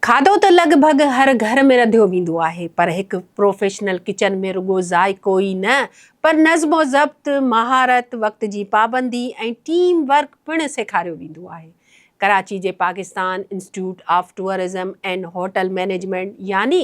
खाधो त लॻभॻि हर घर में रधियो वेंदो आहे, पर हिकु प्रोफेशनल किचन में रुॻो ज़ाइको ई न पर नज़्मो ज़ब्त, महारत, वक़्त जी पाबंदी ऐं टीम वर्क पिणु सेखारियो वेंदो आहे। कराची जे Pakistan institute of tourism and hotel management यानी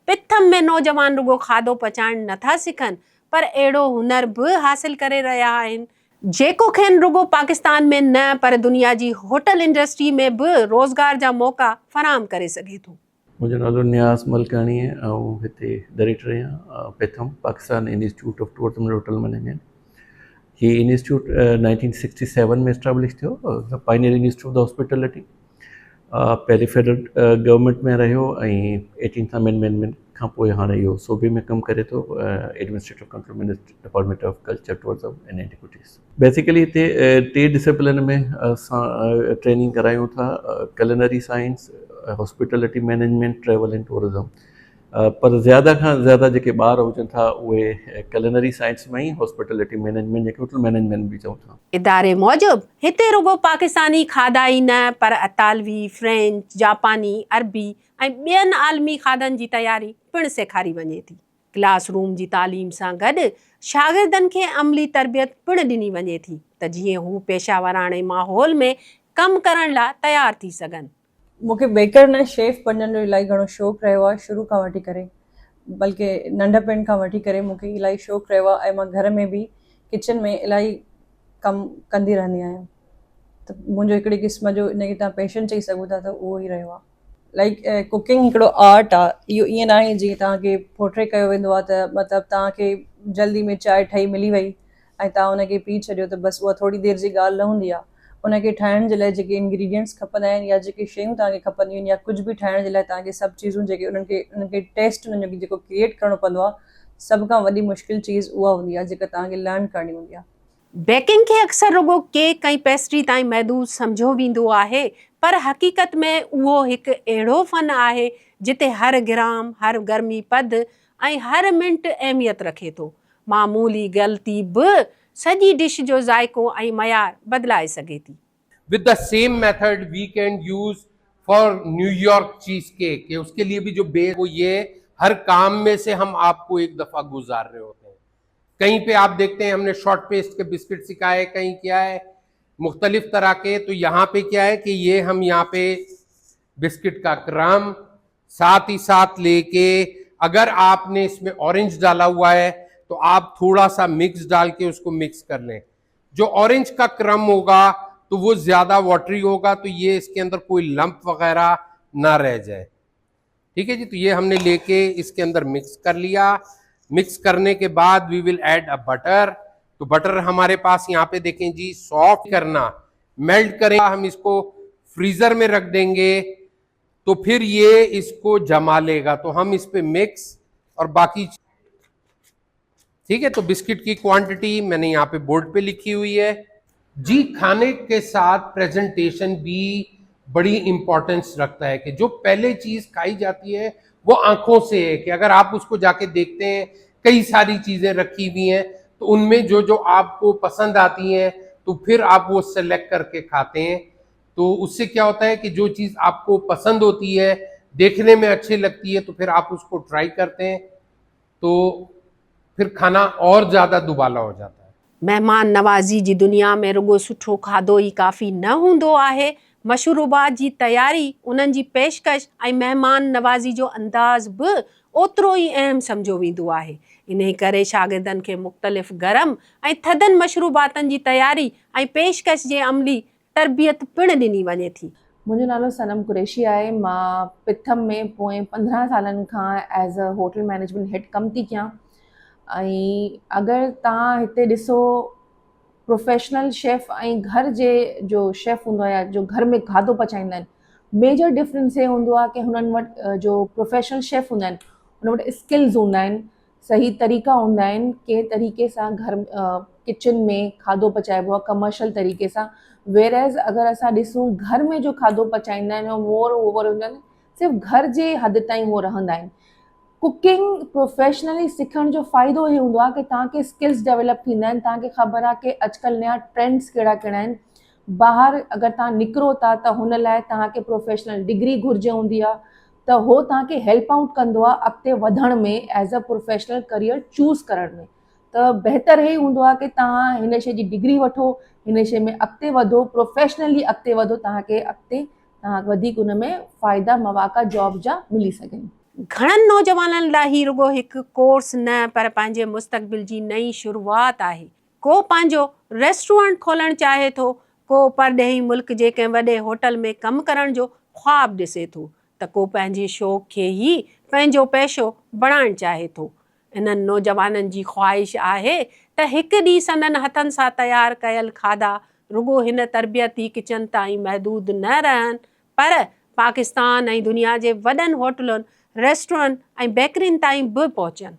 पिथम में नौजवान रुॻो खाधो पचाइण नथा सिखनि पर अहिड़ो हुनर बि हासिल करे रहिया आहिनि जेको खेनि रुॻो पाकिस्तान में न पर दुनिया जी होटल इंडस्ट्री में बि रोज़गार जा मौक़ा फराहम करे सघे थो। मुंहिंजो नालो नियाज़ मलकानी आहे ऐं हिते डायरेक्टर आहियां PITHM Pakistan institute of tourism and hotel management. हीअ इंस्टीट्यूट 1967 में इस्टेब्लिश थियो, पाइनियर इंस्टीट्यूट ऑफ हॉस्पिटलिटी। पहले फेडरल गवर्नमेंट में रहियो ऐं 18th अमेंडमेंट खां पोइ हाणे इहो सूबे में कमु करे थो, administrative control department of culture tourism and antiquities. Basically हिते 3 डिसिप्लिन में असां ट्रेनिंग करायूं था, culinary science, hospitality management, travel and tourism. पर ज़्यादा खां ज़्यादा जेके ॿार हुजनि था उहे कुलिनरी साइंस में ई हॉस्पिटलिटी मैनेजमेंट जेके होटल मैनेजमेंट बि चऊं था। इदारे मूजिबि हिते रुॻो पाकिस्तानी खाधा ई न पर अतालवी, फ्रेंच, जापानी, अरबी ऐं ॿियनि आलमी खाधनि जी तयारी पिणु सेखारी वञे थी। क्लासरूम जी तालीम सां गॾु शागिर्दनि खे अमली तरबियत पिणु ॾिनी वञे थी त जीअं हू पेशावराणे माहौल में कमु करण लाइ तयारु थी सघनि। मूंखे बेकर न शेफ बणण जो इलाही घणो शौक़ु रहियो आहे शुरू खां वठी करे, बल्कि नंढपण खां वठी करे मूंखे इलाही शौक़ु रहियो आहे ऐं मां घर में बि किचन में इलाही कमु कंदी रहंदी आहियां। त मुंहिंजो हिकिड़ी क़िस्म जो इनखे तव्हां पैशन चई सघो था त उहो ई रहियो आहे। लाइक कुकिंग हिकिड़ो आर्ट आहे, इहो ईअं न आहे जीअं तव्हांखे पोर्ट्रे कयो वेंदो आहे त मतिलबु तव्हांखे जल्दी में चांहि ठही मिली वई ऐं तव्हां उनखे पी छॾियो त बसि उहा थोरी देरि जी ॻाल्हि न हूंदी आहे। उनखे ठाहिण जे लाइ जेके इंग्रीडियंट्स खपंदा आहिनि या जेके शयूं तव्हांखे खपंदियूं आहिनि या कुझु बि ठाहिण जे लाइ तव्हांखे सभु चीज़ूं जेके उन्हनि खे टेस्ट उन्हनि जो जेको क्रिएट करिणो पवंदो आहे, सभ खां वॾी मुश्किल चीज़ उहा हूंदी आहे जेका तव्हांखे लर्न करणी हूंदी आहे। बेकिंग खे अक्सर रुॻो केक ऐं पेस्ट्री ताईं महदूद सम्झो वेंदो आहे पर हक़ीक़त में उहो हिकु अहिड़ो फ़न आहे जिते हर ग्राम, हर गर्मी पद ऐं हर मिंट अहमियत रखे थो। मामूली ग़लती बि सॼी डिश जो ज़ाइको ऐं मयार बदलाए सघे थी। With the same method we can use for New York cheese cake। उसके लिए भी जो बेस वो ये हर काम में से हम आपको एक दफा गुजार रहे होते हैं। कहीं पे आप देखते हैं हमने शॉर्ट पेस्ट के बिस्किट सिखाए, कहीं क्या है मुख्तलिफ तरह के, तो यहाँ पे क्या है कि ये हम यहाँ पे बिस्किट का क्रम साथ ही साथ लेके, अगर आपने इसमें ऑरेंज डाला हुआ है तो आप थोड़ा सा मिक्स डाल के उसको मिक्स कर लें। जो ऑरेंज का क्रम होगा तो वो ज्यादा वाटरी होगा, तो ये इसके अंदर कोई लंप वगैरह ना रह जाए। ठीक है जी, तो ये हमने लेके इसके अंदर मिक्स कर लिया। मिक्स करने के बाद we will add a butter. तो बटर हमारे पास यहाँ पे देखें जी, सॉफ्ट करना, मेल्ट करें, हम इसको फ्रीजर में रख देंगे तो फिर ये इसको जमा लेगा। तो हम इस पे मिक्स और बाकी, ठीक है। तो बिस्किट की क्वांटिटी मैंने यहाँ पे बोर्ड पे लिखी हुई है जी। खाने के साथ प्रेजेंटेशन भी बड़ी इंपॉर्टेंस रखता है कि जो पहले चीज खाई जाती है वो आंखों से है, कि अगर आप उसको जाके देखते हैं कई सारी चीजें रखी हुई हैं तो उनमें जो जो आपको पसंद आती हैं तो फिर आप वो सेलेक्ट करके खाते हैं। तो उससे क्या होता है कि जो चीज आपको पसंद होती है, देखने में अच्छी लगती है, तो फिर आप उसको ट्राई करते हैं तो फिर खाना और ज्यादा दुबाला हो जाता है। मेहमान नवाज़ी जी दुनिया में रुॻो सुठो खाधो ई काफ़ी न हूंदो आहे। मशरूबात जी तयारी, उन्हनि जी पेशकश ऐं महिमान नवाज़ी जो अंदाज़ बि ओतिरो ई अहम सम्झो वेंदो आहे। इन करे शागिर्दनि खे मुख़्तलिफ़ गरम ऐं थधनि मशरूबातनि जी तयारी ऐं पेशकश जे अमली तरबियत पिणु ॾिनी वञे थी। मुंहिंजो नालो सनम कुरैशी आहे। मां पिथम में पोएं 15 सालनि खां एज़ अ होटल मैनेजमेंट हेड कमु थी कयां। ऐं अगरि तव्हां हिते ॾिसो, प्रोफेशनल शेफ़ ऐं घर जे जो शेफ़ हूंदो आहे, जो घर में खाधो पचाईंदा आहिनि, मेजर डिफरेंस ये हूंदो आहे कि हुननि वटि जो प्रोफेशनल शेफ़ हूंदा आहिनि हुन वटि स्किल्स हूंदा आहिनि, सही तरीक़ा हूंदा आहिनि कंहिं तरीक़े सां घर किचन में खाधो पचाइबो आहे कमर्शियल तरीक़े सां। वेरएज़ अगरि असां ॾिसूं घर में जो खाधो पचाईंदा आहिनि मोर ओवर हूंदा आहिनि, सिर्फ़ु घर जे हद ताईं उहो रहंदा आहिनि। कुकिंग प्रोफेशनली सिखण जो फ़ाइदो इहो हूंदो आहे कि तव्हांखे स्किल्स डेवलप थींदा आहिनि, तव्हांखे ख़बर आहे कि अॼुकल्ह नया ट्रेंड्स कहिड़ा कहिड़ा आहिनि। ॿाहिरि अगरि तव्हां निकिरो था त हुन लाइ तव्हांखे प्रोफेशनल डिग्री घुरिजे हूंदी आहे, त हो तव्हांखे हेल्प आउट कंदो आहे अॻिते वधण में as a professional career choose करण में। त बहितर इहे ई हूंदो आहे की तव्हां हिन शइ जी डिग्री वठो, हिन शइ में अॻिते वधो, प्रोफेशनली अॻिते वधो, तव्हांखे अॻिते वधीक हुन में फ़ाइदा मौक़ा जॉब जा मिली सघनि। घणनि नौजवाननि लाइ ही रुगो हिकु कोर्स न पर पंहिंजे मुस्तक़बिल जी नई शुरूआत आहे। को पंहिंजो रेस्टोरेंट खोलणु चाहे थो, को परॾेही मुल्क जे कंहिं वॾे होटल में कमु करण जो ख़्वाबु ॾिसे थो, त को पंहिंजे शौक़ खे ई पंहिंजो पेशो बणाइणु चाहे थो। इन्हनि नौजवाननि जी ख़्वाहिश आहे त हिकु ॾींहुं संदनि हथनि सां तयारु कयल खाधा रुगो हिन तरबियती किचन ताईं महदूद न रहनि, पर पाकिस्तान ऐं दुनिया जे वॾनि होटलुनि, रेस्टोरेंट ऐं बेकरियुनि ताईं बि पहुचनि।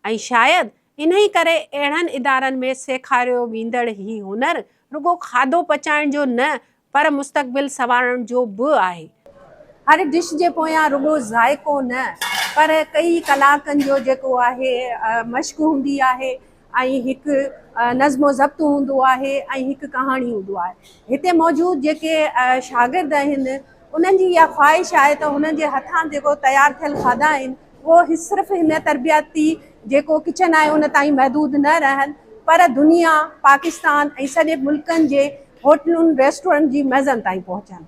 ऐं शायदि इन ई करे अहिड़नि इदारनि में सेखारियो वेंदड़ ही हुनर रुगो खाधो पचाइण जो न पर मुस्तक़बिल संवारण जो बि आहे। हर डिश जे पोयां रुगो ज़ाइको न पर कई कलाकनि जो जेको आहे मश्क हूंदी आहे ऐं हिकु नज़्मो ज़ब्त हूंदो आहे ऐं हिकु कहाणी हूंदो आहे। हिते मौजूदु जेके शागिर्द आहिनि उन्हनि जी इहा ख़्वाहिश आहे त हुननि जे हथां जेको तयारु थियल खाधा आहिनि उहो सिर्फ़ु हिन तरबियती जेको किचन आहे उन ताईं महदूद न रहनि, पर दुनिया, पाकिस्तान ऐं सॼे मुल्कनि जे होटलुनि रेस्टोरेंट जी मेज़नि ताईं पहुचनि।